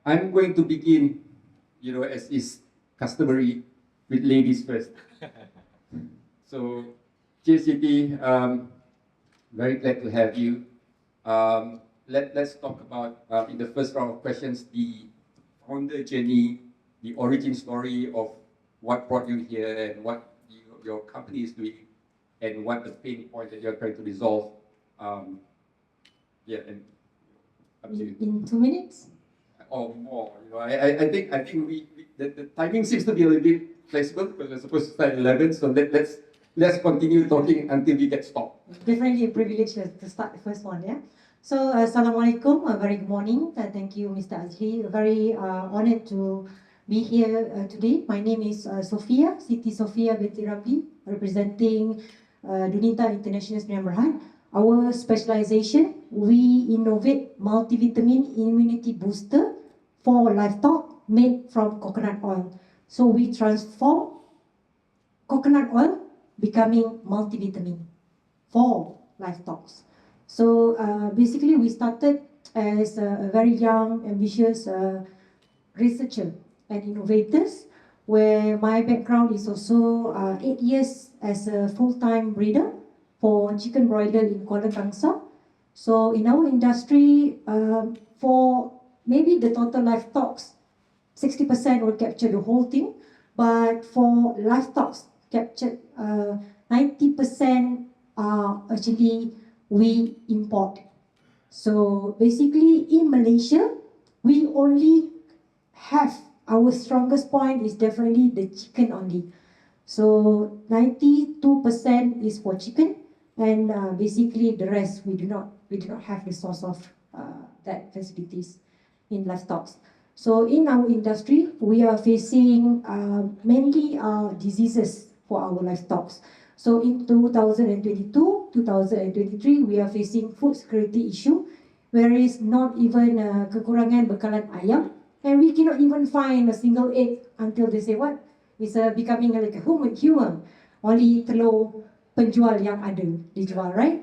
I'm going to begin, as is customary, with ladies first. So, JCT, very glad to have you. Let's talk about, in the first round of questions, the founder journey, the origin story of what brought you here and what your company is doing and what the pain point that you're trying to resolve. Yeah, and up to you. In 2 minutes? Or more. I think the timing seems to be a little bit flexible because we're supposed to start at 11. So let's continue talking until we get stopped. Definitely a privilege to start the first one, yeah. So, Assalamualaikum, a very good morning. Thank you, Mr. Azli. Very honored to be here today. My name is Sophia, Siti Sophia binti Rabli, representing Dunita International Sdn Bhd. Our specialization, we innovate multivitamin immunity booster for livestock made from coconut oil. So we transform coconut oil becoming multivitamin for livestock. So basically we started as a very young, ambitious researcher and innovators, where my background is also 8 years as a full-time breeder for chicken broiler in Kuala Kangsar. So in our industry, for maybe the total livestock, 60% will capture the whole thing, but for livestock captured 90% are actually we import. So basically in Malaysia, we only have, our strongest point is definitely the chicken only. So 92% is for chicken, and basically the rest we do not have the source of that facilities in livestock. So in our industry, we are facing mainly diseases for our livestock. So in 2022, 2023, we are facing food security issue, where is not even kekurangan bekalan ayam, and we cannot even find a single egg until they say what? It's becoming like a human. Only telur penjual yang ada dijual, right?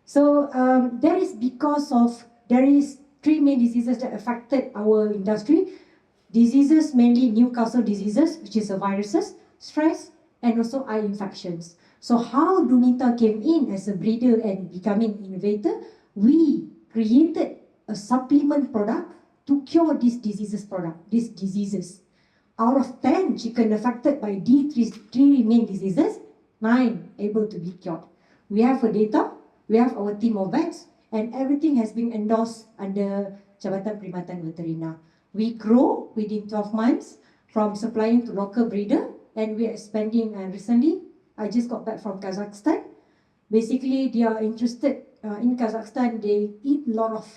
So that is because of, there is 3 main diseases that affected our industry. Diseases, mainly Newcastle diseases, which is viruses, stress, and also eye infections. So how Dunita came in as a breeder and becoming innovator, we created a supplement product to cure these diseases. Out of 10 chicken affected by these 3 main diseases, 9 able to be cured. We have a data, we have our team of vets, and everything has been endorsed under Jabatan Perkhidmatan Veteriner. We grow within 12 months from supplying to local breeder, and we are expanding. And recently, I just got back from Kazakhstan. Basically, they are interested in Kazakhstan. They eat a lot of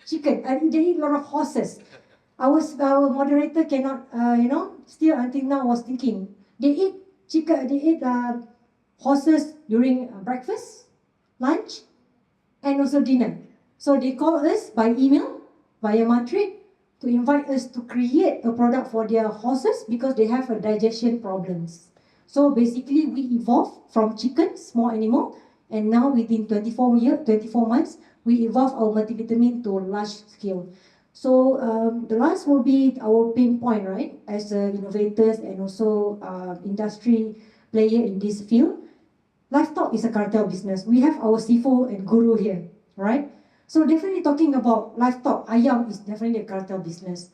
chicken, and they eat a lot of horses. Our moderator cannot, still until now was thinking, they eat chicken, they eat horses during breakfast, lunch, and also dinner. So they call us by email, via Madrid, to invite us to create a product for their horses because they have a digestion problems. So basically we evolved from chicken, small animal, and now within 24 months, we evolve our multivitamin to large scale. So the last will be our pain point, right? As innovators and also industry player in this field. Livestock is a cartel business. We have our CFO and guru here, right? So definitely talking about livestock, ayam is definitely a cartel business.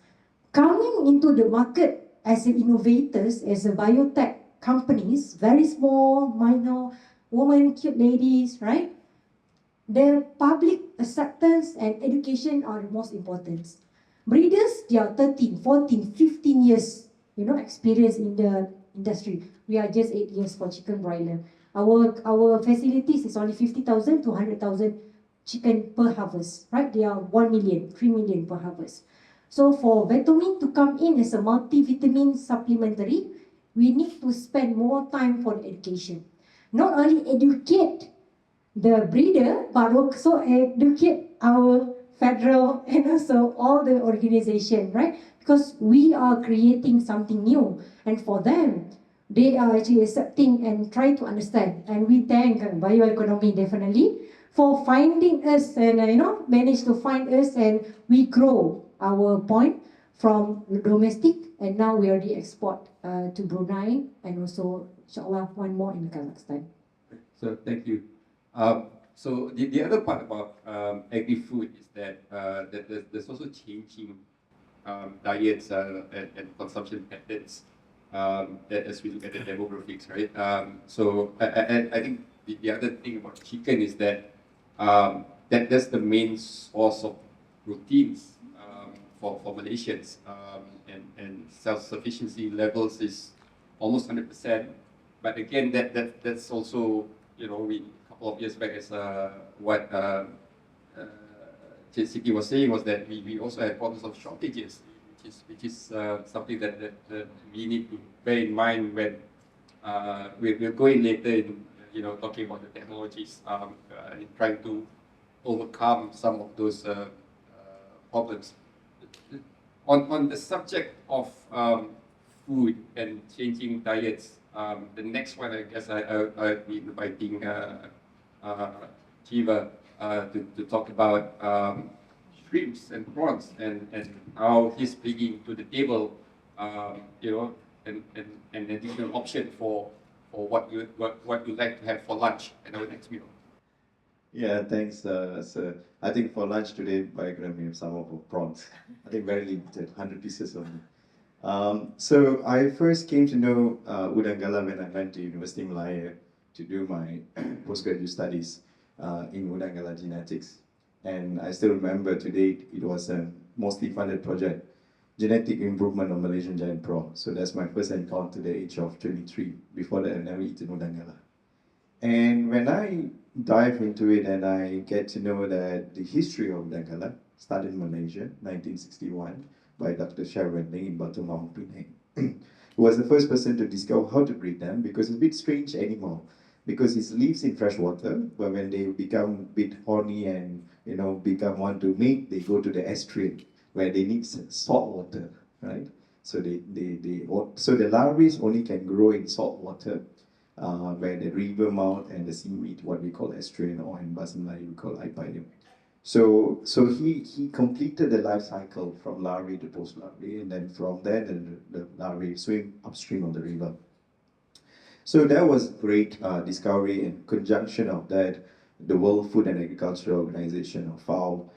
Coming into the market as innovators, as a biotech companies, very small, minor, women, cute ladies, right? The public acceptance and education are the most important. Breeders, they are 13, 14, 15 years, experience in the industry. We are just 8 years for chicken broiler. Our facilities is only 50,000 to 100,000 chicken per harvest, right? They are 1 million, 3 million per harvest. So for Vitamin to come in as a multivitamin supplementary, we need to spend more time for the education. Not only educate the breeder, but also educate our federal and also all the organization, right? Because we are creating something new, and for them, they are actually accepting and trying to understand. And we thank Bioeconomy definitely for finding us and managed to find us, and we grow our point from domestic, and now we already export to Brunei, and also inshallah one more in Kazakhstan. So thank you. So the other part about agri-food is that there's also changing diets and consumption patterns as we look at the demographics, right? So I think the other thing about chicken is that that's the main source of proteins for Malaysians, and self-sufficiency levels is almost 100%. But again, that's also, you know, a couple of years back, as what Siti was saying, was that we also had problems of shortages, which is something that we need to bear in mind when we'll go in later in, you know, talking about the technologies in trying to overcome some of those problems. On the subject of food and changing diets, the next one, I guess I'll be inviting Giva to talk about shrimps and prawns and how he's bringing to the table, you know, an additional option for what you like to have for lunch at our next meal. Yeah, thanks, sir. I think for lunch today, Bioeconomy have some of our prawns. I think very limited, 100 pieces only. So I first came to know Udangala when I went to University of Malaya to do my postgraduate studies in Udangala genetics. And I still remember to date, it was a mostly funded project, genetic improvement of Malaysian giant prawn. So that's my first encounter at the age of 23. Before that, I never eaten Udangala. And when I dive into it and I get to know that the history of Udangala started in Malaysia, 1961, by Dr. Sherwin Ling in Batu Maung, Penang. He was the first person to discover how to breed them, because it's a bit strange animal, because it lives in fresh water, but when they become a bit horny and, you know, become want to mate, they go to the estuary where they need salt water, right? So so the larvae only can grow in salt water, where the river mouth and the seaweed, what we call estuarine, or in Bahasa Melayu we call Ipidium. So he completed the life cycle from larvae to post-larvae, and then from there the larvae swim upstream of the river. So that was great discovery. In conjunction of that, the World Food and Agriculture Organization, or FAO,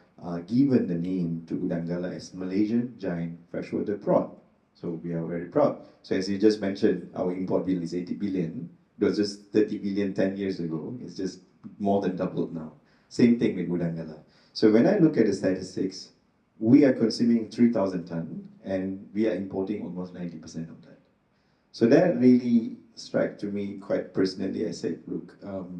given the name to Udangala as Malaysian giant freshwater prawn. So we are very proud. So as you just mentioned, our import bill is 80 billion. It was just 30 billion 10 years ago. It's just more than doubled now. Same thing with Udangala. So when I look at the statistics, we are consuming 3,000 tons and we are importing almost 90% of that. So that really struck to me quite personally. I said, look,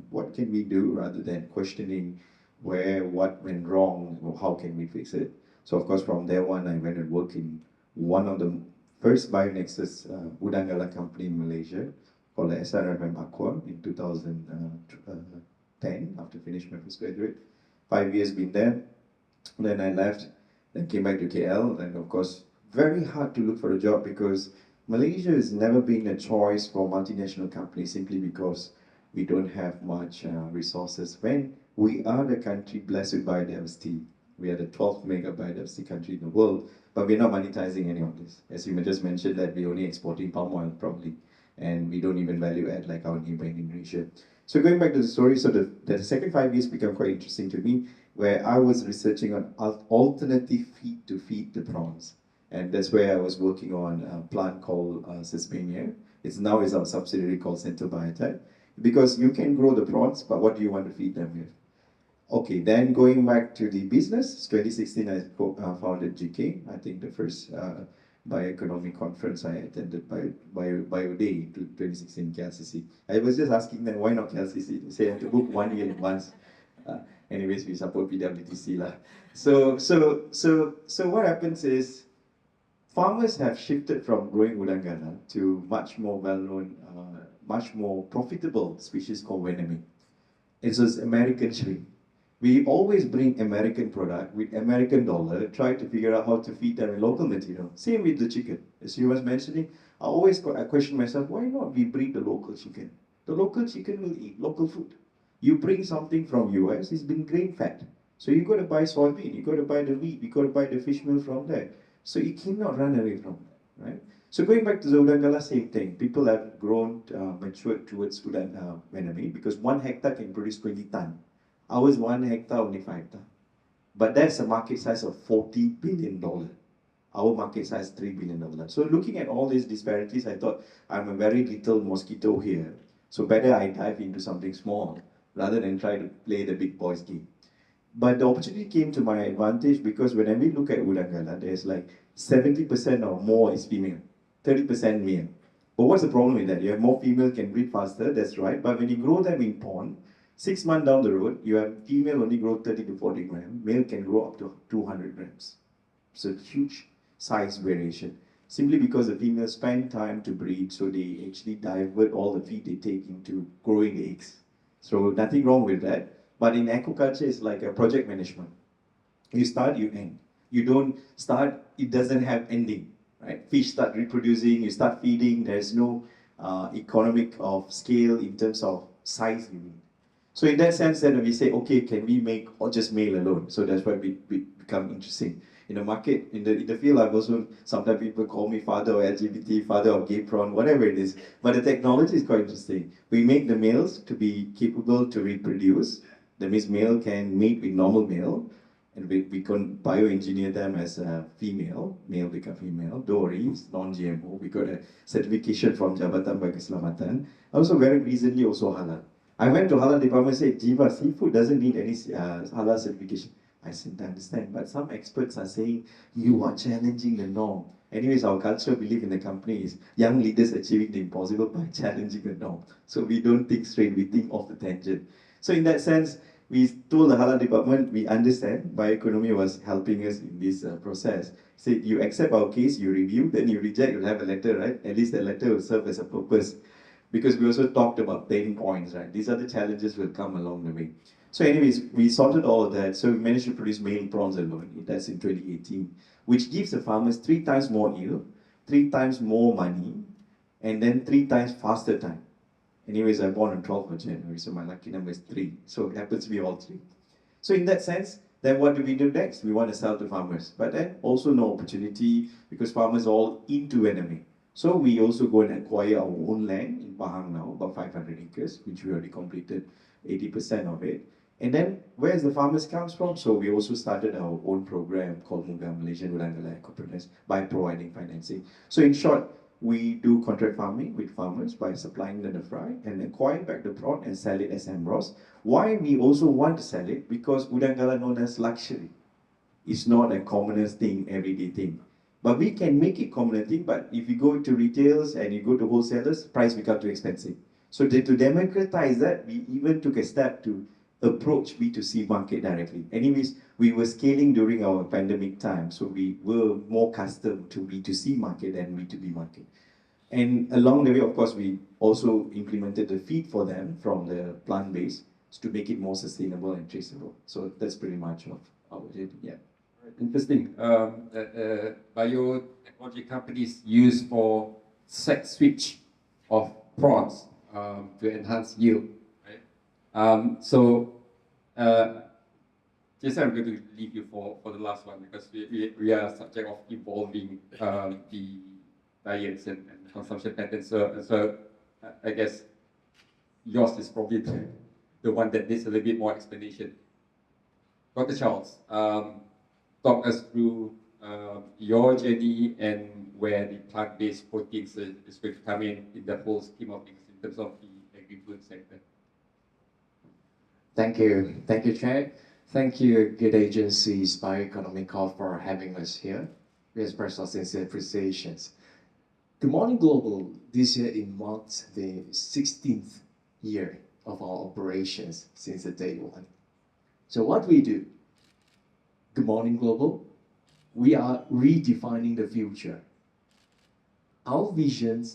what can we do rather than questioning what went wrong, or how can we fix it? So of course from there on, I went and worked in one of the first Bionexus Udangala company in Malaysia, called the SRMM Aqua, in 2010, after finishing my postgraduate. 5 years been there, then I left, then came back to KL, and of course, very hard to look for a job because Malaysia has never been a choice for multinational companies simply because we don't have much resources. When we are the country blessed with biodiversity, we are the 12th mega biodiversity country in the world, but we're not monetizing any of this. As you just mentioned, that we're only exporting palm oil probably, and we don't even value add like our neighboring Indonesia. So going back to the story, so the second 5 years became quite interesting to me, where I was researching on alternative feed to feed the prawns. And that's where I was working on a plant called Sesbania. It's now our subsidiary called NBiOSHOWCASE. Because you can grow the prawns, but what do you want to feed them with? Okay, then going back to the business, 2016 I founded GK. I think the first Bioeconomy conference I attended Bio Day 2016 KLCC. I was just asking them, why not KLCC? They say I have to book 1 year in advance. Anyways, we support PWTC lah. So what happens is, farmers have shifted from growing Udangala to much more well-known, much more profitable species called Venami. It's just American shrimp. We always bring American product with American dollar, try to figure out how to feed them in local material. Same with the chicken. As you was mentioning, I always question myself, why not we breed the local chicken? The local chicken will eat local food. You bring something from US, it's been grain fed. So you got to buy soybean, you got to buy the wheat, you got to buy the fish meal from there. So you cannot run away from that, right? So going back to the Udangala, same thing. People have grown, matured towards Udangala because 1 hectare can produce 20 ton. Ours 1 hectare only 5 ton. But that's a market size of $40 billion. Our market size $3 billion. So looking at all these disparities, I thought I'm a very little mosquito here. So better I dive into something small rather than try to play the big boys game. But the opportunity came to my advantage because when we look at Udangala, there's like 70% or more is female, 30% male. But what's the problem with that? You have more female can breed faster, that's right. But when you grow them in pond, 6 months down the road, you have female only grow 30 to 40 grams, male can grow up to 200 grams. So huge size variation. Simply because the females spend time to breed, so they actually divert all the feed they take into growing the eggs. So nothing wrong with that. But in aquaculture, it's like a project management. You start, you end. You don't start, it doesn't have ending, right? Fish start reproducing, you start feeding, there's no economic of scale in terms of size you need. So in that sense, then we say, okay, can we make or just male alone? So that's why we become interesting. In the market, in the field, I've also, sometimes people call me father of LGBT, father of gay prawn, whatever it is. But the technology is quite interesting. We make the males to be capable to reproduce. That means male can mate with normal male, and we can bioengineer them as a female, male become female, Doris, non-GMO. We got a certification from Jabatan Bagi Keselamatan. Also very recently also halal. I went to halal department and said, Giva, seafood doesn't need any halal certification. I said, I understand, but some experts are saying, you are challenging the norm. Anyways, our cultural belief in the company is young leaders achieving the impossible by challenging the norm. So we don't think straight, we think off the tangent. So in that sense, we told the halal department, we understand, Bioeconomy was helping us in this process. Said, you accept our case, you review, then you reject, you'll have a letter, right? At least the letter will serve as a purpose. Because we also talked about pain points, right? These are the challenges will come along the way. So anyways, we sorted all of that. So we managed to produce male prawns alone. That's in 2018, which gives the farmers 3 times more yield, 3 times more money, and then 3 times faster time. Anyways, I born on 12th of January, so my lucky number is 3. So it happens to be all 3. So in that sense, then what do we do next? We want to sell to farmers. But then also no opportunity because farmers are all into NMA. So we also go and acquire our own land in Pahang now, about 500 acres, which we already completed 80% of it. And then where the farmers comes from? So we also started our own program called Muga Malaysian Udangala Equipreneurs by providing financing. So in short, we do contract farming with farmers by supplying them the fry and acquire back the prawn and sell it as Ambrose. Why we also want to sell it? Because Udangala known as luxury. It's not a commonest thing, everyday thing. But we can make it common thing, but if you go to retailers and you go to wholesalers, price becomes too expensive. So to democratize that, we even took a step to approach B2C market directly. Anyways, we were scaling during our pandemic time, so we were more accustomed to B2C market than B2B market. And along the way, of course, we also implemented the feed for them from the plant-based to make it more sustainable and traceable. So that's pretty much of our journey, yeah. Interesting. Biotechnology companies use for sex switch of prawns to enhance yield. Right? Jason, I'm going to leave you for the last one because we are subject of evolving the diets and consumption patterns. So I guess yours is probably the one that needs a little bit more explanation. Dr. Charles, talk us through your journey and where the plant-based proteins is going to come in the whole scheme of things in terms of the agri-food sector. Thank you, Cheng. Thank you, Good Agencies Bioeconomy Corp for having us here. We express our sincere appreciations. Good Morning Global, this year it marks the 16th year of our operations since the day one. So what we do? Good Morning Global, we are redefining the future. Our vision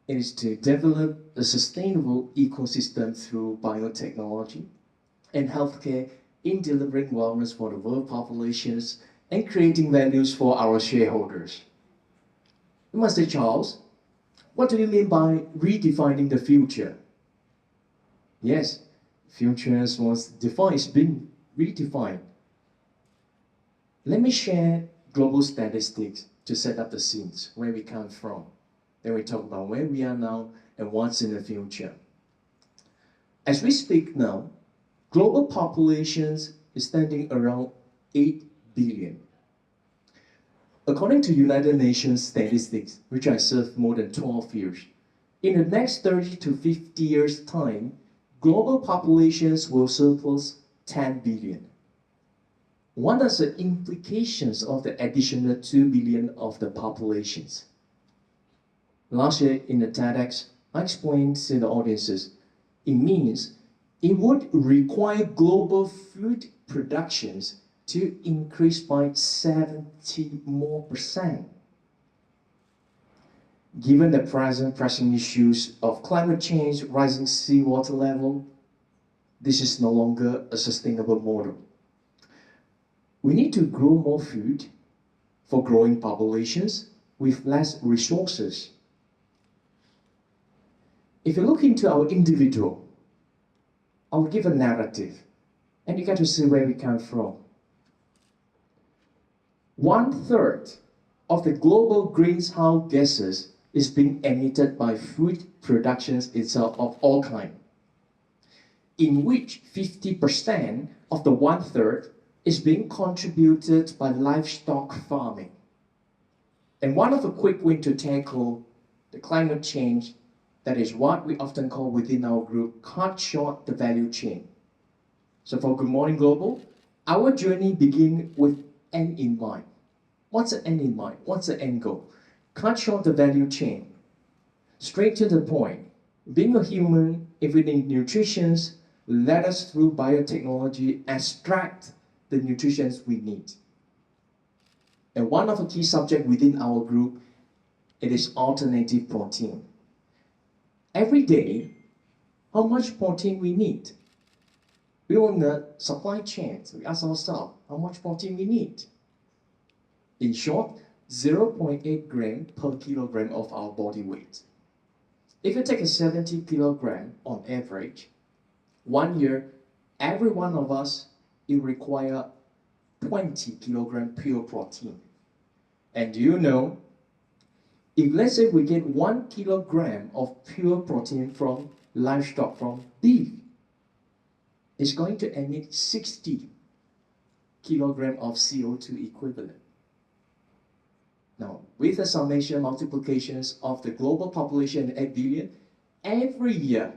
is to develop a sustainable ecosystem through biotechnology and healthcare in delivering wellness for the world populations and creating values for our shareholders. You must say, Charles, what do you mean by redefining the future? Yes, future was defined, it's been redefined Let me share global statistics to set up the scenes, where we come from. Then we talk about where we are now and what's in the future. As we speak now, global populations is standing around 8 billion. According to United Nations statistics, which I served more than 12 years, in the next 30 to 50 years' time, global populations will surpass 10 billion. What are the implications of the additional 2 billion of the populations? Last year in the TEDx, I explained to the audiences, it means it would require global food productions to increase by 70% more. Given the present pressing issues of climate change, rising seawater level, this is no longer a sustainable model. We need to grow more food for growing populations with less resources. If you look into our individual, I'll give a narrative, and you get to see where we come from. 1/3 of the global greenhouse gases is being emitted by food productions itself of all kinds, in which 50% of the 1/3 is being contributed by livestock farming. And one of the quick wins to tackle the climate change, that is what we often call within our group, cut short the value chain. So for Good Morning Global, our journey begins with end in mind. What's the end in mind? What's the end goal? Cut short the value chain. Straight to the point. Being a human, if we need nutrition, let us through biotechnology extract the nutrition we need. And one of the key subjects within our group, it is alternative protein. Every day, how much protein we need? We on the supply chain, so we ask ourselves, how much protein we need? In short, 0.8 gram per kilogram of our body weight. If you take a 70 kilogram on average, 1 year, every one of us, it requires 20 kilogram pure protein. And do you know, if let's say we get 1 kilogram of pure protein from livestock, from beef, it's going to emit 60 kilogram of CO2 equivalent. Now, with the summation multiplications of the global population 8 billion, every year,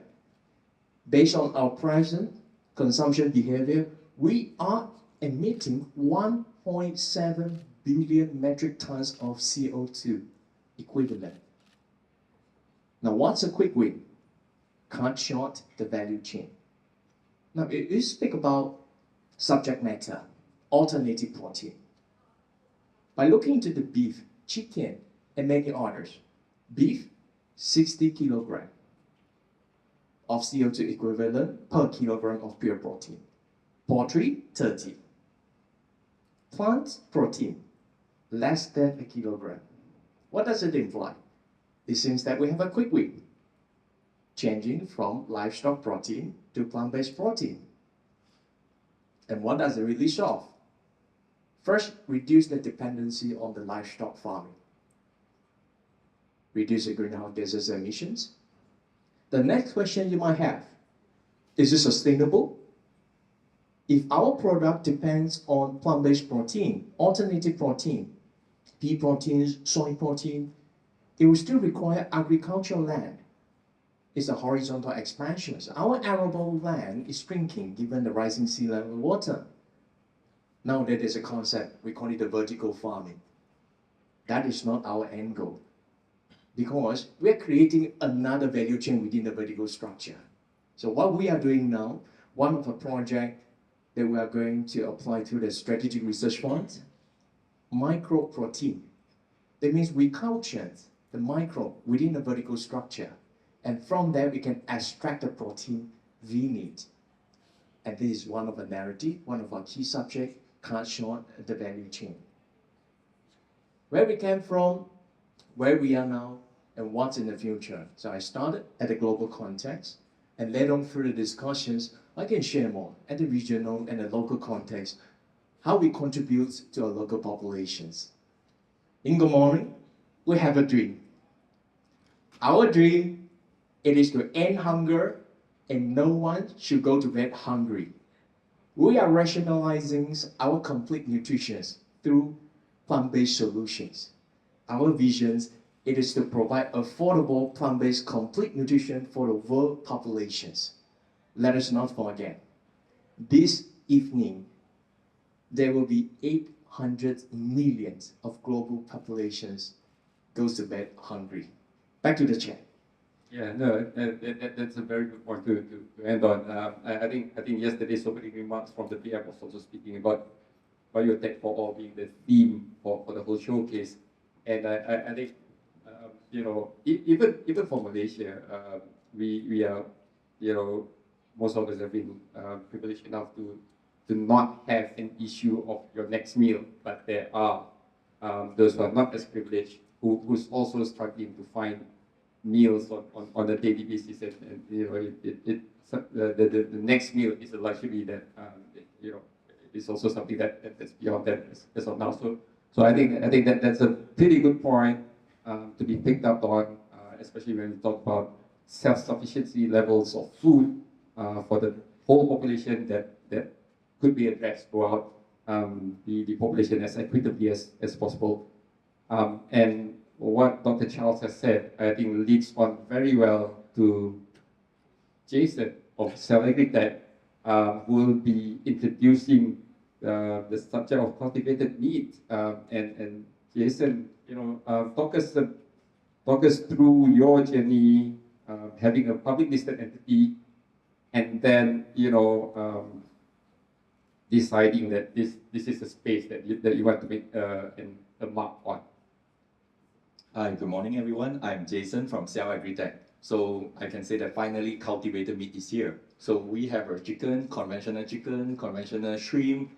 based on our present consumption behavior, we are emitting 1.7 billion metric tons of CO2 equivalent. Now, what's a quick win? Cut short the value chain. Now, if you speak about subject matter, alternative protein, by looking into the beef, chicken, and many others, beef, 60 kilogram of CO2 equivalent per kilogram of pure protein. Poultry, 30. Plant protein, less than a kilogram. What does it imply? It seems that we have a quick win, changing from livestock protein to plant-based protein. And what does it really solve? First, reduce the dependency on the livestock farming. Reduce the greenhouse gases emissions. The next question you might have, is it sustainable? If our product depends on plant-based protein, alternative protein, pea proteins, soy protein, it will still require agricultural land. It's a horizontal expansion. So our arable land is shrinking given the rising sea level water. Now there is a concept, we call it the vertical farming. That is not our end goal, because we are creating another value chain within the vertical structure. So what we are doing now, one of the projects that we are going to apply to the Strategic Research Fund, microprotein. That means we culture the micro within the vertical structure, and from there we can extract the protein we need. And this is one of the narrative, one of our key subjects, cut short the value chain. Where we came from, where we are now, and what's in the future. So I started at the global context, and later on through the discussions, I can share more at the regional and the local context. how we contribute to our local populations. In Good Morning, we have a dream. Our dream, it is to end hunger and no one should go to bed hungry. We are rationalizing our complete nutrition through plant-based solutions. Our vision, it is to provide affordable plant-based complete nutrition for the world populations. Let us not forget, this evening, there will be 800 million of global populations goes to bed hungry. Back to the Cheng. Yeah, no, that's a very good point to end on. I think yesterday's opening remarks from the PM was also speaking about Biotech for All being the theme for the whole showcase. And I think, even for Malaysia, we are, most of us have been privileged enough to not have an issue of your next meal, but there are those who are not as privileged who's also struggling to find meals on a daily basis, and the next meal is a luxury that is also something that's beyond that as of now. So I think that's a pretty good point to be picked up on, especially when we talk about self-sufficiency levels of food for the whole population that could be addressed throughout the population as equitably as possible. And what Dr. Charles has said, I think leads on very well to Jason of Agribiotech, who will be introducing the subject of cultivated meat. And Jason, talk us through your journey, having a public listed entity, and then deciding that this is a space that you want to make a mark on. Hi, good morning everyone. I'm Jason from Agribiotech. So I can say that finally cultivated meat is here. So we have our chicken, conventional shrimp,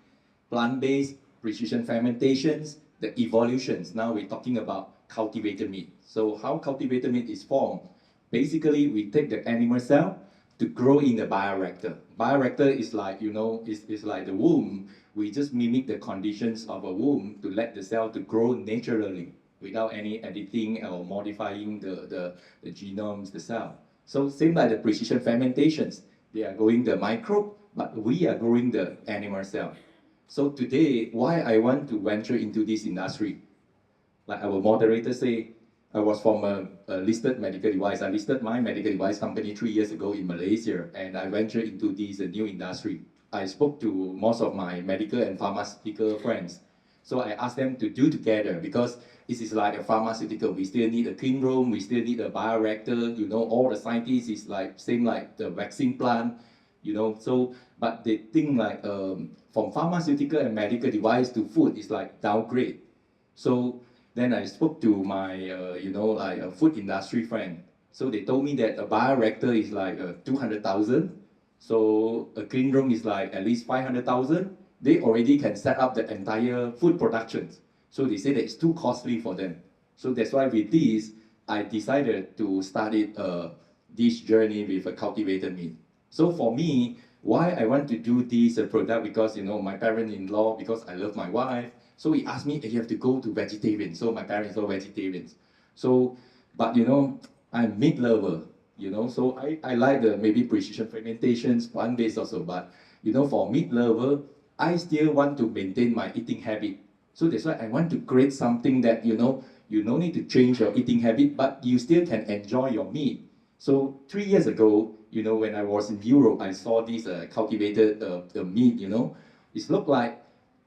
plant-based, precision fermentations, the evolutions. Now we're talking about cultivated meat. So how cultivated meat is formed? Basically, we take the animal cell to grow in the bioreactor. Bioreactor is like, is like the womb. We just mimic the conditions of a womb to let the cell to grow naturally, without any editing or modifying the genomes, the cell. So same like the precision fermentations. They are growing the microbe, but we are growing the animal cell. So today, why I want to venture into this industry? Like our moderator say, I was from a listed medical device. I listed my medical device company 3 years ago in Malaysia, and I ventured into this new industry. I spoke to most of my medical and pharmaceutical friends. So I asked them to do together because this is like a pharmaceutical. We still need a clean room. We still need a bioreactor. All the scientists is like same like the vaccine plant. So but they think like from pharmaceutical and medical device to food is like downgrade. So then I spoke to my like a food industry friend. So they told me that a bioreactor is like 200,000. So a clean room is like at least 500,000. They already can set up the entire food production. So they say that it's too costly for them. So that's why with this, I decided to start this journey with a cultivated meat. So for me, why I want to do this product, because my parent-in-law, because I love my wife, so he asked me, you have to go to vegetarian. So my parents are vegetarians. So, but I'm meat lover, so I like the maybe precision fermentations, plant-based also, but for meat lover, I still want to maintain my eating habit. So that's why I want to create something that, you no need to change your eating habit, but you still can enjoy your meat. So 3 years ago, when I was in Europe, I saw this cultivated meat, it looked like,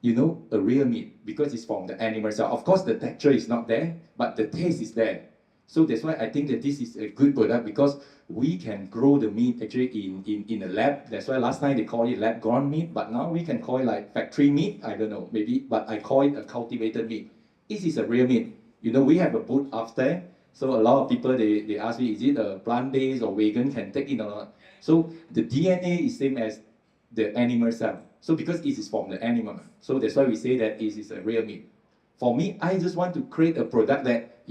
a real meat because it's from the animal cell. Of course, the texture is not there, but the taste is there. So that's why I think that this is a good product because we can grow the meat actually in a lab. That's why last time they call it lab-grown meat, but now we can call it like factory meat. I don't know, maybe, but I call it a cultivated meat. This is a real meat. We have a booth after. So a lot of people, they ask me, is it a plant-based or vegan, can take it or not? So the DNA is same as the animal cell. So because it is from the animal. So that's why we say that it is a real meat. For me, I just want to create a product that,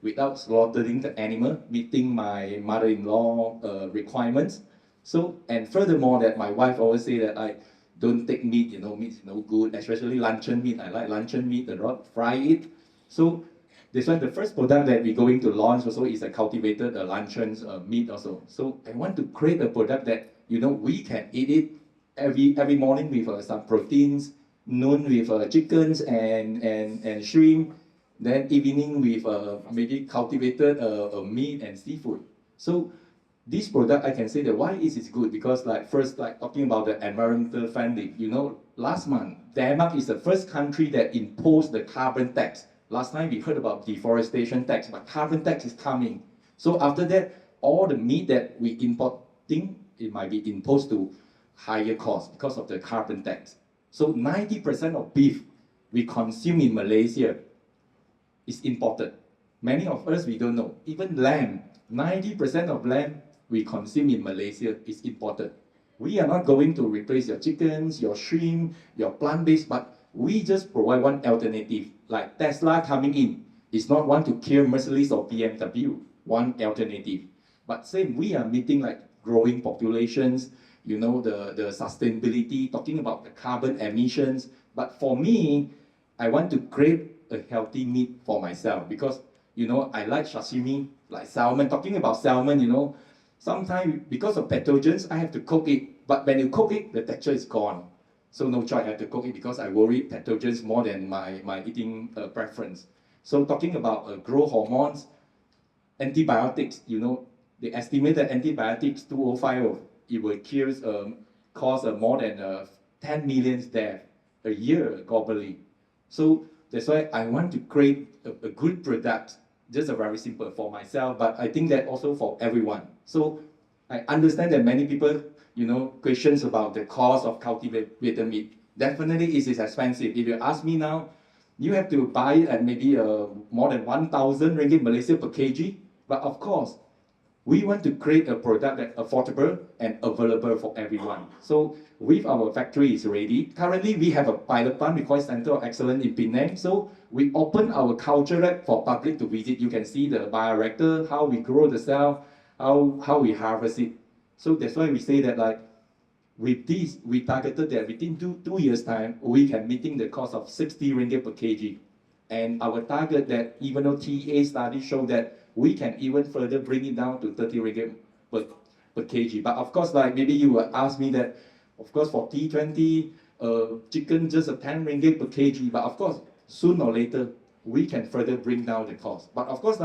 without slaughtering the animal, meeting my mother-in-law requirements. So, and furthermore, that my wife always say that don't take meat, meat is no good, especially luncheon meat. I like luncheon meat a lot, fry it. So this one, the first product that we're going to launch also is a cultivated luncheon meat also. So I want to create a product that, we can eat it every morning with some proteins, noon with chickens and shrimp, then evening with maybe cultivated meat and seafood. So this product, I can say that why is it good? Because first, talking about the environmental friendly, last month, Denmark is the first country that imposed the carbon tax. Last time we heard about deforestation tax, but carbon tax is coming. So after that, all the meat that we importing, it might be imposed to higher cost because of the carbon tax. So 90% of beef we consume in Malaysia is imported. Many of us, we don't know. Even lamb, 90% of lamb we consume in Malaysia is imported. We are not going to replace your chickens, your shrimp, your plant-based, but we just provide one alternative. Like Tesla coming in, it's not one to kill Mercedes or BMW, one alternative. But same, we are meeting growing populations, the sustainability, talking about the carbon emissions. But for me, I want to create a healthy meat for myself because, I like sashimi, like salmon. Talking about salmon, sometimes because of pathogens, I have to cook it. But when you cook it, the texture is gone. So no choice, I have to cook it because I worry pathogens more than my eating preference. So talking about growth hormones, antibiotics, they estimate that antibiotics 2050, it will cause more than 10 million deaths a year globally. So that's why I want to create a good product, just a very simple for myself, but I think that also for everyone. So I understand that many people, questions about the cost of cultivated meat. Definitely it is expensive. If you ask me now, you have to buy it at maybe more than 1,000 ringgit Malaysia per kg. But of course, we want to create a product that's affordable and available for everyone. So with our factory is ready. Currently, we have a pilot plant, we call it Center of Excellence in Penang. So we open our culture lab for public to visit. You can see the bioreactor, how we grow the cell, how we harvest it. So that's why we say that with this, we targeted that within two years' time, we can meeting the cost of 60 ringgit per kg. And our target that even though TA studies show that we can even further bring it down to 30 ringgit per kg. But of course, maybe you will ask me that, of course, for T20, chicken just a 10 ringgit per kg. But of course, sooner or later, we can further bring down the cost. But of course,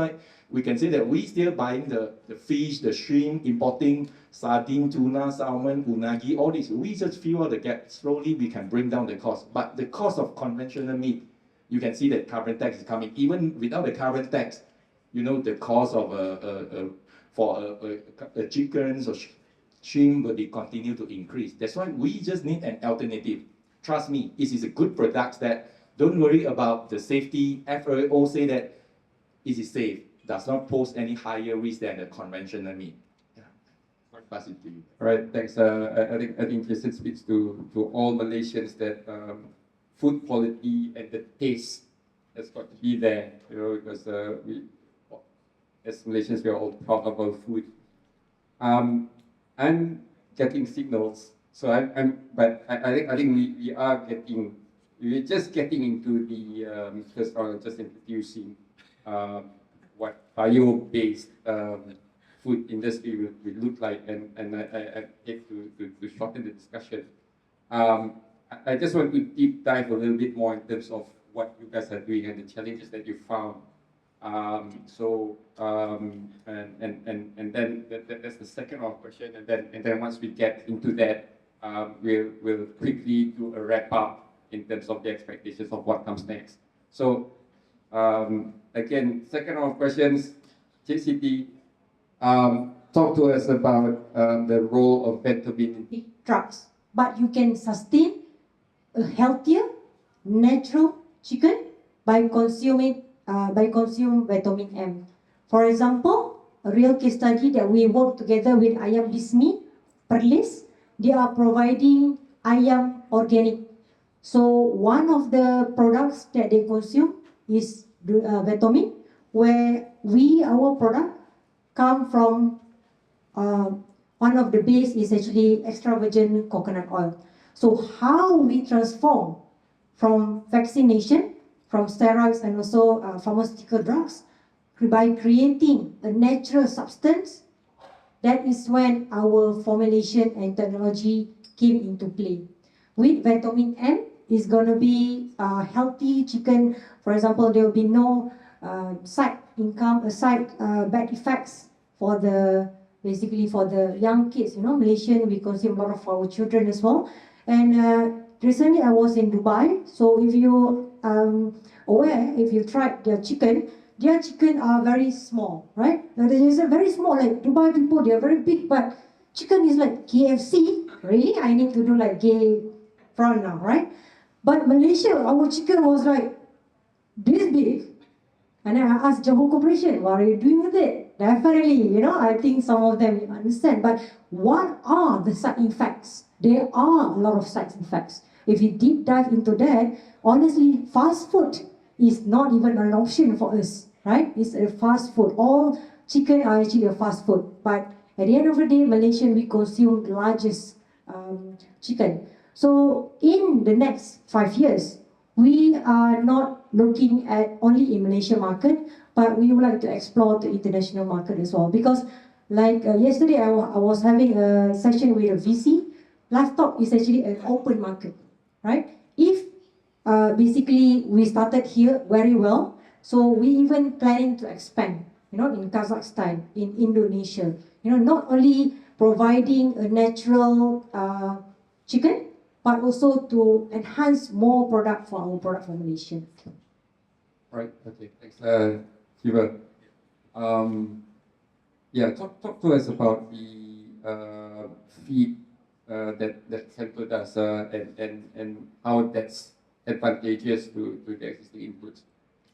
we can say that we still buying the fish, the shrimp, importing sardine, tuna, salmon, unagi, all this. We just fill out the gap. Slowly, we can bring down the cost. But the cost of conventional meat, you can see that carbon tax is coming. Even without the carbon tax, the cost of for chickens or shrimp will be continue to increase. That's why we just need an alternative. Trust me, it is a good product that don't worry about the safety. FAO say that it is safe, does not pose any higher risk than the conventional meat. Yeah. Pass it to you. All right, thanks. I think Jason speaks to all Malaysians that food quality and the taste has got to be there, because we, as Malaysians, we are all proud of our food. I'm getting signals, so but I think we're just getting into the just introducing what bio-based food industry will look like, and I hate to shorten the discussion. I just want to deep dive a little bit more in terms of what you guys are doing and the challenges that you found. And then that's the second round of question, and then once we get into that, we'll quickly do a wrap up in terms of the expectations of what comes next. So again, second round of questions, JCT, talk to us about the role of vitamin drugs, but you can sustain a healthier, natural chicken by consuming vitamin M. For example, a real case study that we work together with Ayam Bismi, Perlis, they are providing Ayam organic. So one of the products that they consume is vitamin, where our product come from one of the base is actually extra virgin coconut oil. So how we transform from vaccination, from steroids and also pharmaceutical drugs, by creating a natural substance, that is when our formulation and technology came into play. With vitamin M, is going to be healthy chicken. For example, there will be no side bad effects for the basically for the young kids. You know, Malaysian, we consume a lot of our children as well. And recently I was in Dubai, so if you aware, if you tried their chicken are very small, right? Now they are very small, like Dubai people, they are very big, but chicken is like KFC. Really, I need to do like gay prawn now, right? But Malaysia, our chicken was like this big. And then I asked Johor Corporation, what are you doing with it? Definitely, you know, I think some of them understand. But what are the side effects? There are a lot of side effects. If you deep dive into that, honestly, fast food is not even an option for us, right? It's a fast food. All chicken are actually a fast food. But at the end of the day, Malaysian, we consume the largest chicken. So in the next 5 years, we are not looking at only in Malaysian market, but we would like to explore the international market as well. Because like yesterday, I was having a session with a VC. Livestock is actually an open market, right? If basically we started here very well, so we even planning to expand, you know, in Kazakhstan, in Indonesia, you know, not only providing a natural chicken, but also to enhance more product for our product formulation. Right. Okay. Thanks, Giva. Yeah. Talk to us about the feed that Central does and how that's advantageous to the existing inputs.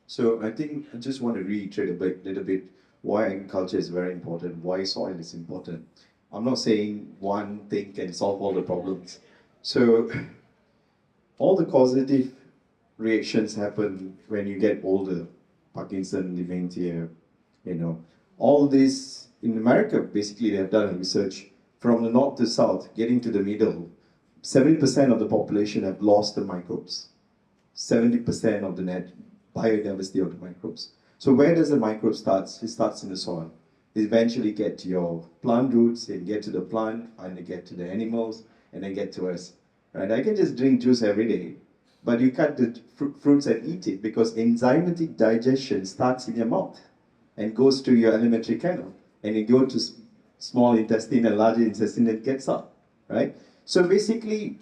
So I think I just want to reiterate a little bit why agriculture is very important, why soil is important. I'm not saying one thing can solve all the problems. So all the causative reactions happen when you get older. Parkinson, dementia, you know. All this, in America, basically they have done research from the north to south, getting to the middle. 70% of the population have lost the microbes. 70% of the net biodiversity of the microbes. So where does the microbe start? It starts in the soil. It eventually get to your plant roots, and get to the plant, and they get to the animals, and then get to us. Right? I can just drink juice every day, but you cut the fruits and eat it because enzymatic digestion starts in your mouth and goes to your alimentary canal, and it goes to small intestine and larger intestine and gets up. Right? So basically,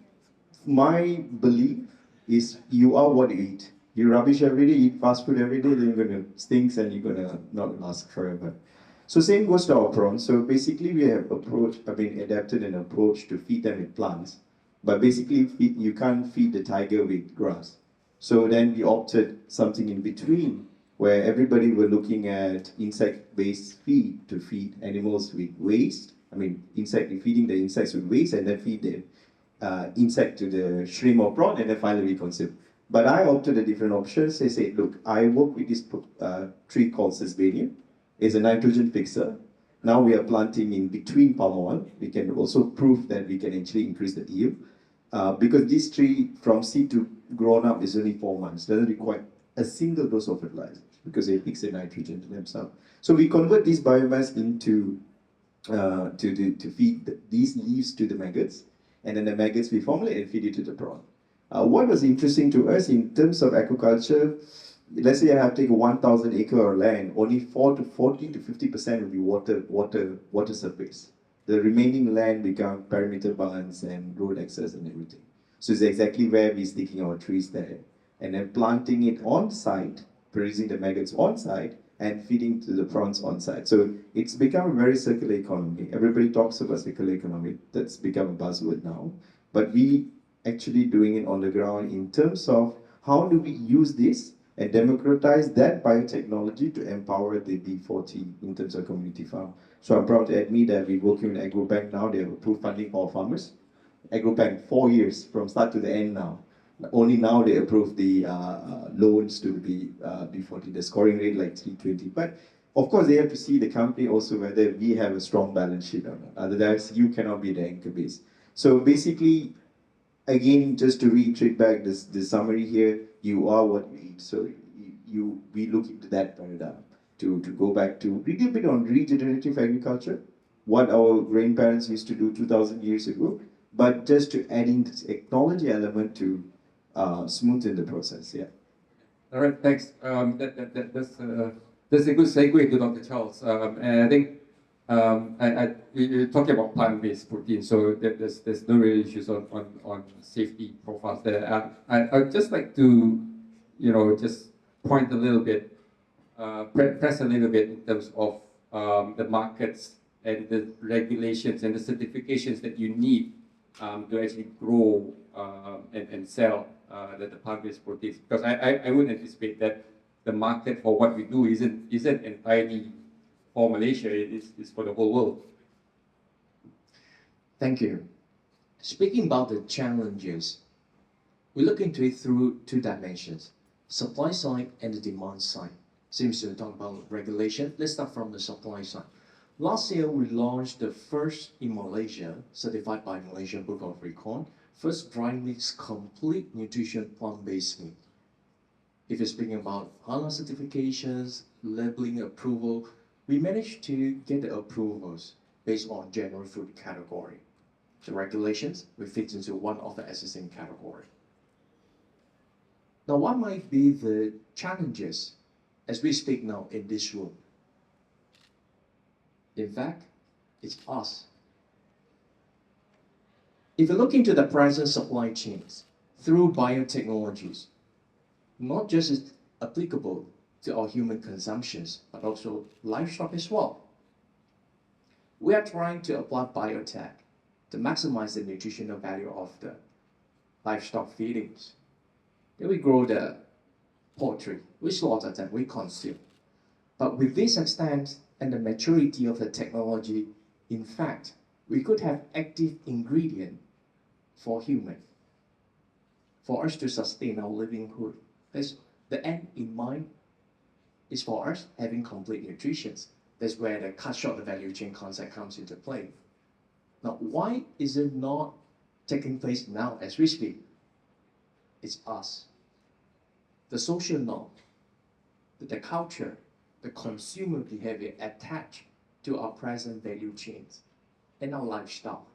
my belief is you are what you eat. You rubbish every day, eat fast food every day, then you're going to stink and you're going to not last forever. So same goes to our prawns. So basically we have adapted an approach to feed them with plants. But basically you can't feed the tiger with grass. So then we opted something in between where everybody were looking at insect-based feed to feed animals with waste. Feeding the insects with waste and then feed the insect to the shrimp or prawn and then finally we consume. But I opted a different option. So I said, look, I work with this tree called Sesbania. It's a nitrogen fixer. Now we are planting in between palm oil. We can also prove that we can actually increase the yield. Because this tree from seed to grown up is only 4 months. Doesn't require a single dose of fertilizer because they fix the nitrogen to themselves. So we convert this biomass into to feed these leaves to the maggots, and then the maggots we formulate and feed it to the prawn. What was interesting to us in terms of aquaculture, let's say I have taken 1,000 acre of land, only 40 to 50% will be water surface. The remaining land become perimeter barns and road access and everything. So it's exactly where we're sticking our trees there, and then planting it on site, producing the maggots on site, and feeding to the prawns on site. So it's become a very circular economy. Everybody talks about circular economy. That's become a buzzword now. But we actually doing it on the ground in terms of how do we use this and democratize that biotechnology to empower the B40 in terms of community farm. So I'm proud to admit that we're working with Agribank now. They have approved funding for our farmers. Agribank, 4 years from start to the end now. Only now they approve the loans to the B40, the scoring rate like 320. But of course, they have to see the company also whether we have a strong balance sheet or not. Otherwise, you cannot be the anchor base. So basically, again, just to reiterate back this summary here, you are what you eat. So we look into that paradigm to go back to a little bit on regenerative agriculture, what our grandparents used to do 2,000 years ago, but just to adding this technology element to smoothen the process. Yeah. All right, thanks. That's a good segue to Dr. Charles. And I think you're talking about plant-based protein, so there's no real issues on safety profiles there. I'd just like to, just point a little bit, press a little bit in terms of the markets and the regulations and the certifications that you need to actually grow and sell the plant-based proteins. Because I would anticipate that the market for what we do isn't entirely for Malaysia, it's for the whole world. Thank you. Speaking about the challenges, we look into it through two dimensions, supply side and the demand side. Seems to talk about regulation. Let's start from the supply side. Last year, we launched the first in Malaysia, certified by Malaysian Book of Record, first dry mix complete nutrition plant-based meat. If you're speaking about halal certifications, labeling approval, we managed to get the approvals based on general food category. The regulations will fit into one of the existing category. Now, what might be the challenges as we speak now in this room? In fact, it's us. If you look into the present supply chains through biotechnologies, not just is applicable to our human consumptions, but also livestock as well. We are trying to apply biotech to maximize the nutritional value of the livestock feedings. Then we grow the poultry, we slaughter them, we consume. But with this extent and the maturity of the technology, in fact, we could have active ingredient for human, for us to sustain our livelihood. That's the end in mind is for us having complete nutrition. That's where the cut short the value chain concept comes into play. Now, why is it not taking place now as we speak? It's us. The social norm, the culture, the consumer behavior attached to our present value chains and our lifestyle.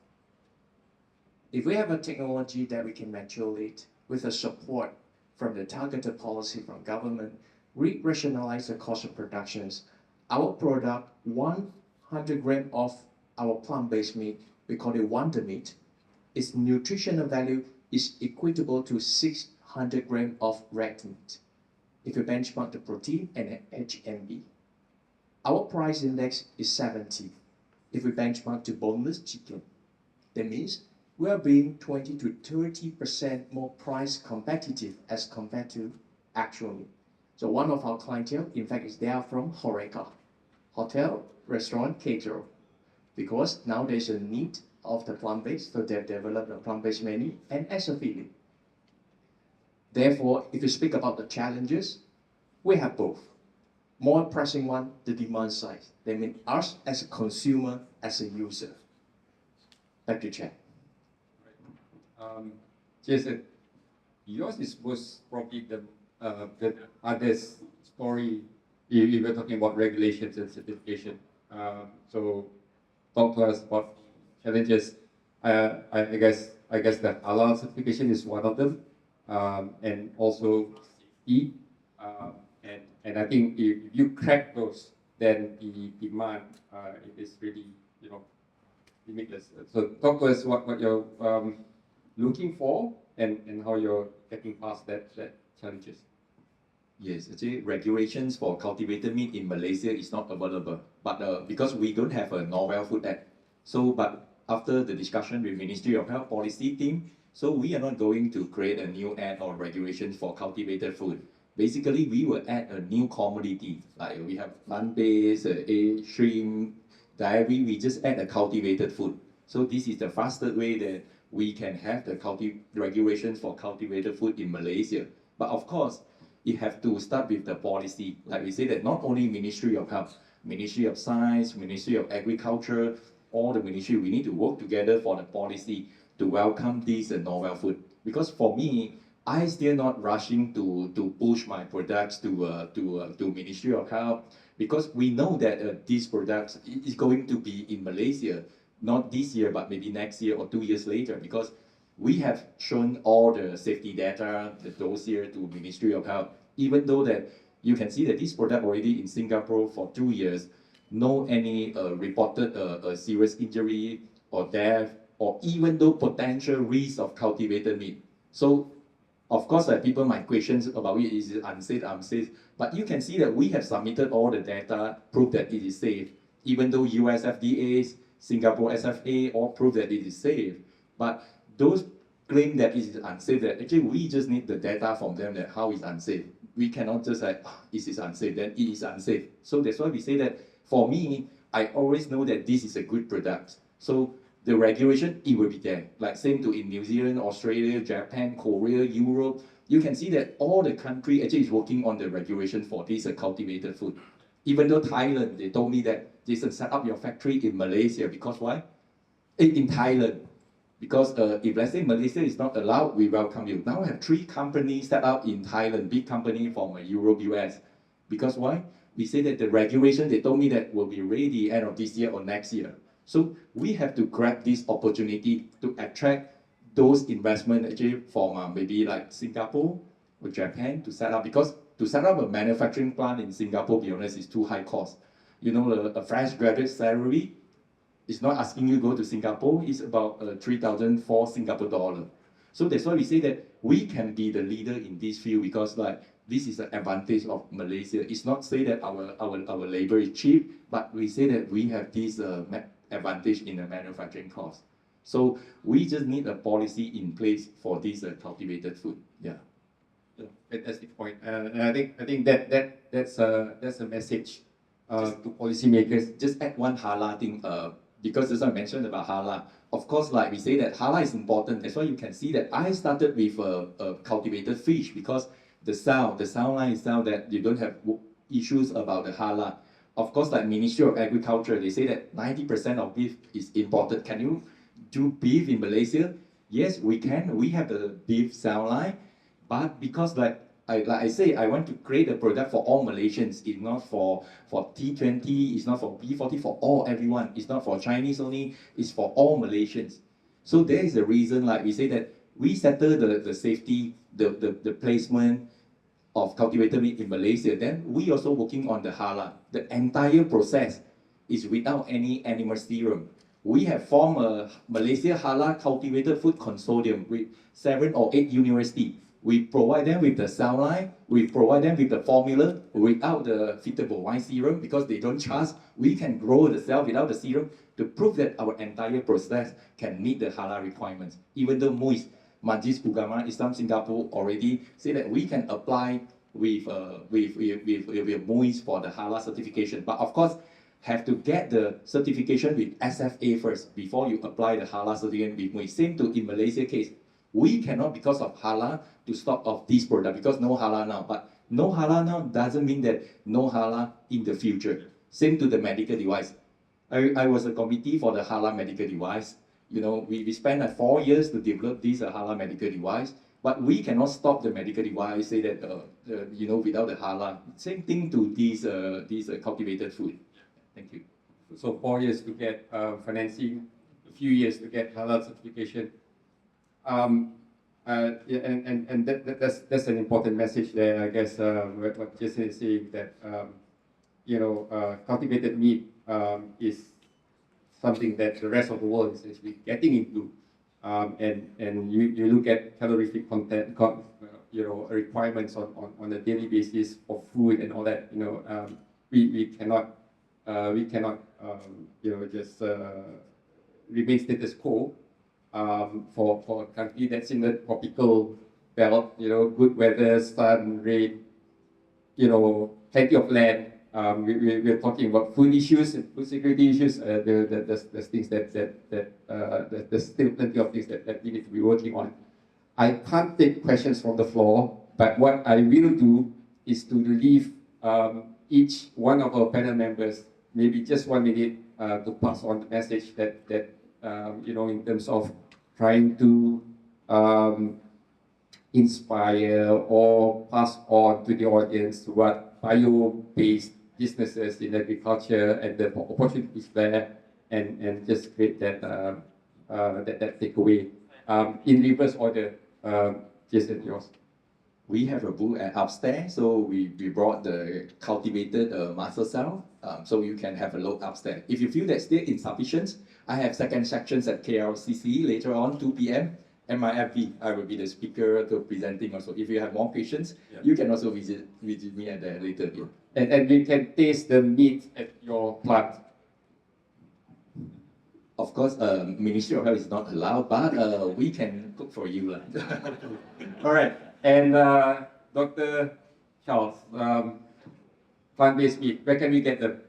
If we have a technology that we can maturate with the support from the targeted policy from government, we rationalize the cost of productions. Our product, 100 grams of our plant-based meat, we call it wonder meat, its nutritional value is equitable to 600 grams of red meat. If you benchmark the protein and HMB, our price index is 70. If we benchmark to boneless chicken, that means we are being 20 to 30% more price competitive as compared to actual meat. So one of our clientele, in fact, is they are from HoReCa, hotel, restaurant, caterer, because now there's a need of the plant-based, so they've developed a plant-based menu and as a feeling. Therefore, if you speak about the challenges, we have both. More pressing one, the demand side. They mean us as a consumer, as a user. Back to Cheng. Jason, yours is most probably the others story if we're talking about regulations and certification. So talk to us about challenges. I guess that halal certification is one of them, and also safety. And I think if you crack those, then the demand it is really limitless. So talk to us what you're looking for and how you're getting past that challenges. Yes, actually, regulations for cultivated meat in Malaysia is not available, but because we don't have a Novel Food Act. So, but after the discussion with Ministry of Health Policy team, so we are not going to create a new act or regulations for cultivated food. Basically, we will add a new commodity, like we have plant-based, egg, shrimp, dairy, we just add a cultivated food. So this is the fastest way that we can have the regulations for cultivated food in Malaysia. But of course, it have to start with the policy. Like we say that not only Ministry of Health, Ministry of Science, Ministry of Agriculture, all the ministry, we need to work together for the policy to welcome this novel food. Because for me, I still not rushing to push my products to Ministry of Health, because we know that these products is going to be in Malaysia, not this year, but maybe next year or 2 years later, because we have shown all the safety data, the dossier to Ministry of Health, even though that you can see that this product already in Singapore for 2 years, no any reported serious injury or death, or even though potential risk of cultivated meat. So, of course, people might question about it, is it unsafe? But you can see that we have submitted all the data, prove that it is safe. Even though US FDA, Singapore SFA all prove that it is safe. But those claim that it is unsafe, that actually we just need the data from them that how it's unsafe. We cannot just say, oh, it is unsafe, then it is unsafe. So that's why we say that, for me, I always know that this is a good product. So the regulation, it will be there. Like same to in New Zealand, Australia, Japan, Korea, Europe. You can see that all the country actually is working on the regulation for this cultivated food. Even though Thailand, they told me that, Jason, set up your factory in Malaysia, because why? In Thailand. Because if let's say Malaysia is not allowed, we welcome you. Now I have 3 companies set up in Thailand, big company from Europe, US. Because why? We say that the regulation, they told me that will be ready end of this year or next year. So we have to grab this opportunity to attract those investment actually from maybe like Singapore or Japan to set up, because to set up a manufacturing plant in Singapore, to be honest, is too high cost. You know, a fresh graduate salary is not asking you to go to Singapore, it's about 3,004 Singapore dollar. So that's why we say that we can be the leader in this field, because like this is the advantage of Malaysia. It's not say that our labor is cheap, but we say that we have this advantage in the manufacturing cost. So we just need a policy in place for this cultivated food. Yeah. Fantastic point. And I think that's a message to policymakers. Just add one halal thing, because as I mentioned about halal, of course, like we say that halal is important. That's why you can see that I started with cultivated fish, because the sound line is sound that you don't have issues about the halal. Of course, like Ministry of Agriculture, they say that 90% of beef is imported. Can you do beef in Malaysia? Yes, we can. We have the beef sound line, but because like I say, I want to create a product for all Malaysians. It's not for T20, it's not for B40, for everyone. It's not for Chinese only, it's for all Malaysians. So there is a reason, like we say that we settle the safety, the placement of cultivated meat in Malaysia. Then we also working on the halal. The entire process is without any animal serum. We have formed a Malaysia Halal Cultivated Food Consortium with 7 or 8 universities. We provide them with the cell line, we provide them with the formula without the fetal bovine serum, because they don't trust. We can grow the cell without the serum to prove that our entire process can meet the halal requirements. Even though MOSTI, Majlis Ugama Islam Singapore already say that we can apply with MOSTI for the halal certification. But of course, have to get the certification with SFA first before you apply the halal certificate with MOSTI. Same to in Malaysia case. We cannot, because of halal, to stop off this product, because no halal now. But no halal now doesn't mean that no halal in the future. Same to the medical device. I was a committee for the halal medical device. You know, we spent 4 years to develop this halal medical device, but we cannot stop the medical device, say that, you know, without the halal. Same thing to these cultivated food. Thank you. So 4 years to get financing, a few years to get halal certification. Yeah, and that's an important message there, I guess. What Jason is saying, that you know, cultivated meat is something that the rest of the world is actually getting into, and you look at calorific content, you know, requirements on a daily basis for food and all that. You know, we cannot you know, just remain status quo. For a country that's in the tropical belt, you know, good weather, sun, rain, you know, plenty of land. We're talking about food issues and food security issues. There's things there's still plenty of things that we need to be working on. I can't take questions from the floor, but what I will do is to leave each one of our panel members maybe just 1 minute to pass on the message that you know, in terms of trying to inspire or pass on to the audience what bio-based businesses in agriculture and the opportunities there, and just create that that takeaway. In reverse order, Jason, yours. We have a booth at upstairs, so we brought the cultivated master cell, so you can have a look upstairs. If you feel that's still insufficient, I have second sections at KLCC later on, 2 p.m. And my FB, I will be the speaker to presenting also. If you have more questions, you can also visit me at the later bit. And we can taste the meat at your plant. Of course, Ministry of Health is not allowed, but we can cook for you. All right. And Dr. Charles, plant-based meat, where can we get them?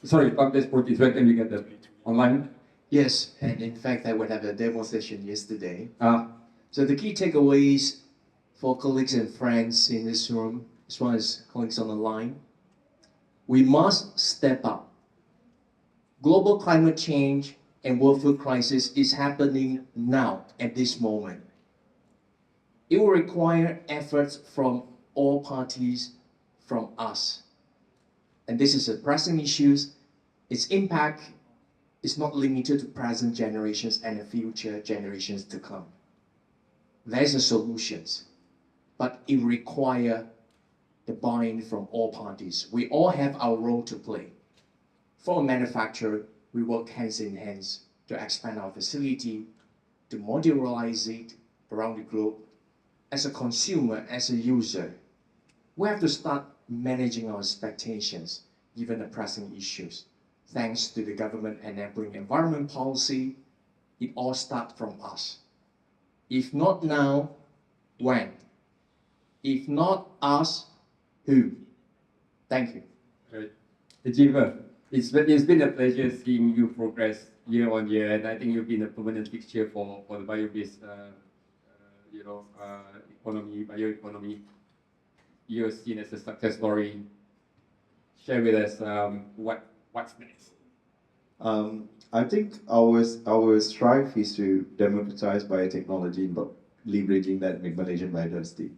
Sorry, plant-based proteins, where can we get them? Online? Yes, and in fact, I would have a demo session yesterday. Ah, So the key takeaways for colleagues and friends in this room, as well as colleagues on the line, we must step up. Global climate change and world food crisis is happening now, at this moment. It will require efforts from all parties, from us. And this is a pressing issue. Its impact is not limited to present generations and the future generations to come. There's a solution, but it requires the buy-in from all parties. We all have our role to play. For a manufacturer, we work hands in hands to expand our facility, to modularize it around the globe. As a consumer, as a user, we have to start managing our expectations given the pressing issues. Thanks to the government enabling environment policy, it all starts from us. If not now, when? If not us, who? Thank you. right. Giva, it's been a pleasure seeing you progress year on year, and I think you've been a permanent fixture for the bio-based economy, bioeconomy. You're seen as a success story. Share with us what's next. I think our strive is to democratize biotechnology, but leveraging that Malaysian biodiversity.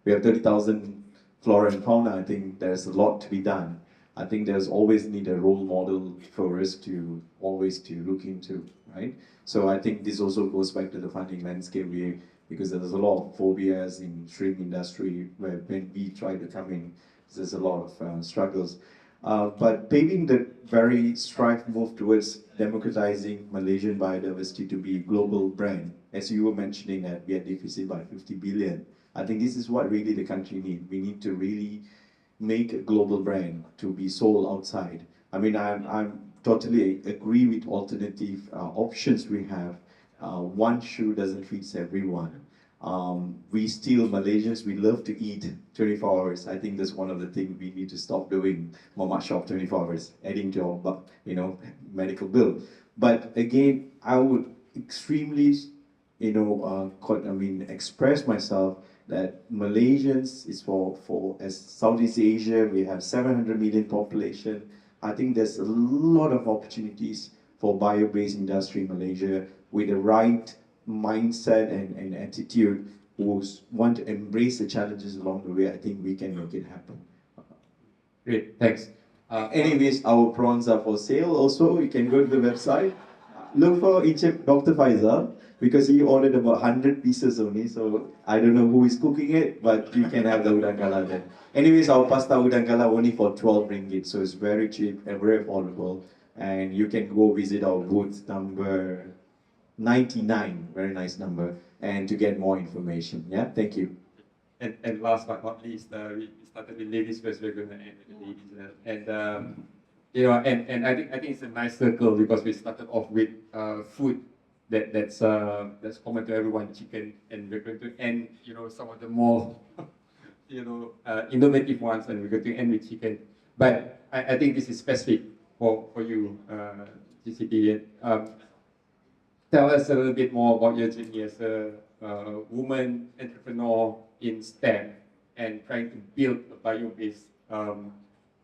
We have 30,000 flora and fauna. I think there's a lot to be done. I think there's always need a role model for us to always to look into, right? So I think this also goes back to the funding landscape because there's a lot of phobias in shrimp industry where when we try to come in, there's a lot of struggles. But paving the very strive move towards democratizing Malaysian biodiversity to be a global brand, as you were mentioning that we are deficit by 50 billion. I think this is what really the country needs. We need to really make a global brand to be sold outside. I mean, I'm totally agree with alternative options we have. One shoe doesn't fit everyone. We still, Malaysians, we love to eat 24 hours. I think that's one of the things we need to stop doing, Mamak shop 24 hours, adding to our medical bill. But again, I would extremely, express myself that Malaysians is for as Southeast Asia, we have 700 million population. I think there's a lot of opportunities for bio-based industry in Malaysia with the right mindset and attitude who want to embrace the challenges along the way. I think we can make it happen. Great, thanks. Anyways, our prawns are for sale also. You can go to the website. Look for Dr. Faisal because he ordered about 100 pieces only. So I don't know who is cooking it, but you can have the udang kala then. Anyways, our pasta udang kala only for 12 ringgit. So it's very cheap and very affordable. And you can go visit our booth number 99, very nice number, and to get more information. Yeah, thank you. And last but not least, we started with ladies first. We're going to end with the ladies, and I think it's a nice circle because we started off with food that's common to everyone, chicken, and we're going to end some of the more innovative ones, and we're going to end with chicken. But I think this is specific for you, GCT. Tell us a little bit more about your journey as a woman entrepreneur in STEM and trying to build a bio-based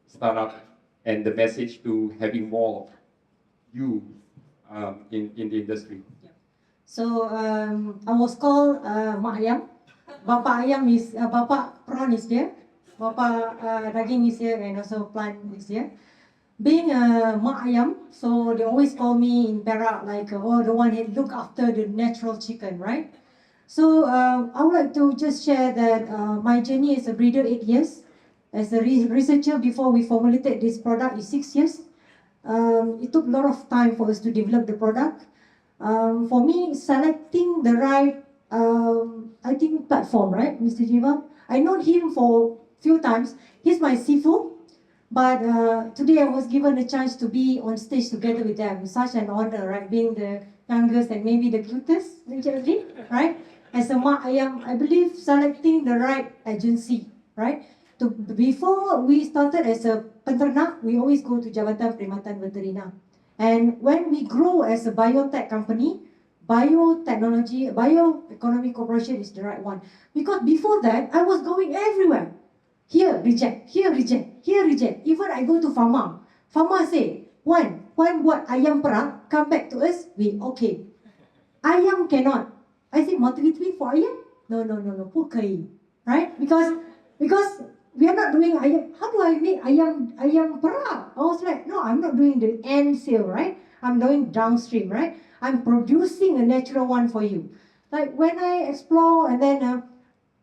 startup, and the message to having more of you in the industry. Yeah. So I was called Mak Ayam. Bapa Ayam is, Bapa Prawn is here. Bapa Daging is here, and also Plant is here. Being a Mak Ayam, so they always call me in Perak like, oh, the one who look after the natural chicken, right? So I would like to just share that my journey as a breeder 8 years. As a researcher, before we formulated this product is 6 years. It took a lot of time for us to develop the product. For me, selecting the right, I think, platform, right, Mr. Giva? I know him for few times. He's my sifu, but today I was given a chance to be on stage together with them. Such an honor, right? Being the youngest and maybe the cutest, right? As a Mak Ayam, I believe selecting the right agency, right? Before we started as a peternak, we always go to Jabatan Perkhidmatan Veteriner. And when we grow as a biotech company, biotechnology, Bioeconomy Corporation is the right one. Because before that, I was going everywhere. Here reject, here reject, here reject. Even I go to farmer. Farmer say, Wan buat ayam perah, come back to us, we okay. Ayam cannot. I say, motivate for ayam? No, 不可以. Right? Because we are not doing ayam. How do I make ayam perah? I was like, no, I'm not doing the end sale, right? I'm doing downstream, right? I'm producing a natural one for you. Like when I explore and then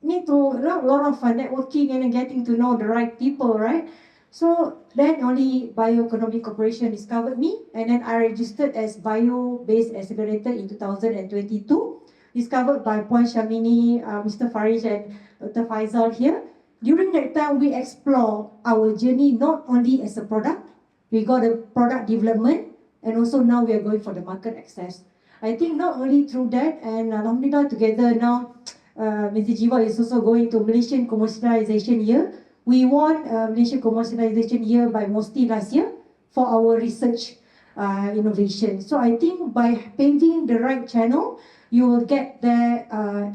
need to a lot of networking and getting to know the right people, right? So then only Bioeconomy Corporation discovered me, and then I registered as bio-based accelerator in 2022. Discovered by Puan Shamini, Mr. Farish, and Dr. Faisal here. During that time, we explore our journey not only as a product, we got a product development, and also now we are going for the market access. I think not only through that, and Alhamdulillah together now, Mr. Giva is also going to Malaysian Commercialization Year. We won Malaysian Commercialization Year by MOSTI last year for our research innovation. So I think by paving the right channel, you will get there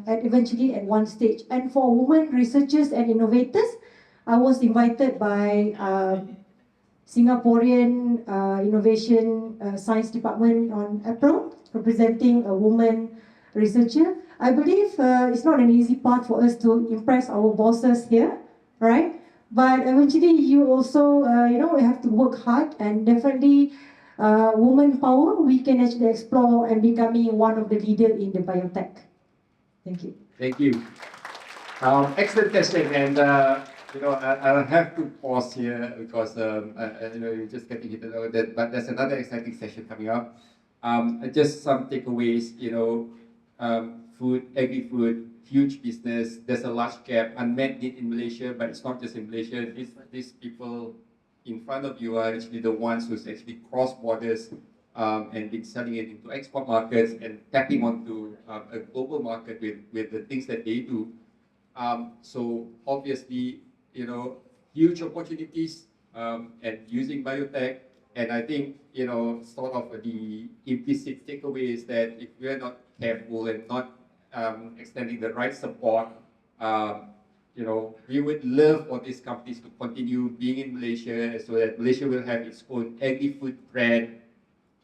eventually at one stage. And for women researchers and innovators, I was invited by Singaporean Innovation Science Department on April, representing a woman researcher. I believe it's not an easy path for us to impress our bosses here, right? But eventually you also, we have to work hard, and definitely woman power, we can actually explore and becoming one of the leader in the biotech. Thank you. Thank you. Excellent question, and I'll have to pause here because you're just getting hit over that. But there's another exciting session coming up. Just some takeaways. Food, agri-food, huge business. There's a large gap, unmet need in Malaysia, but it's not just in Malaysia. These people in front of you are actually the ones who's actually cross borders and been selling it into export markets and tapping onto a global market with the things that they do. So obviously, huge opportunities and using biotech. And I think, sort of the implicit takeaway is that if we're not careful and not extending the right support, we would love for these companies to continue being in Malaysia so that Malaysia will have its own agri-food brand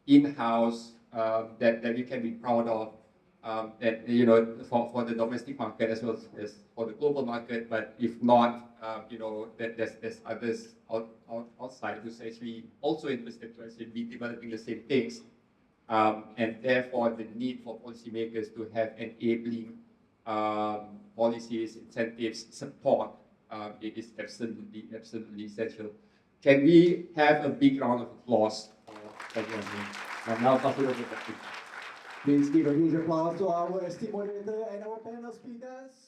in-house that we can be proud of, for the domestic market as well as for the global market. But if not, there's others outside who's actually also interested to actually be developing the same things. And therefore, the need for policymakers to have enabling policies, incentives, support is absolutely essential. Can we have a big round of applause for everyone? And now, pass it over to you. Please give a huge applause to our esteemed moderator and our panel speakers.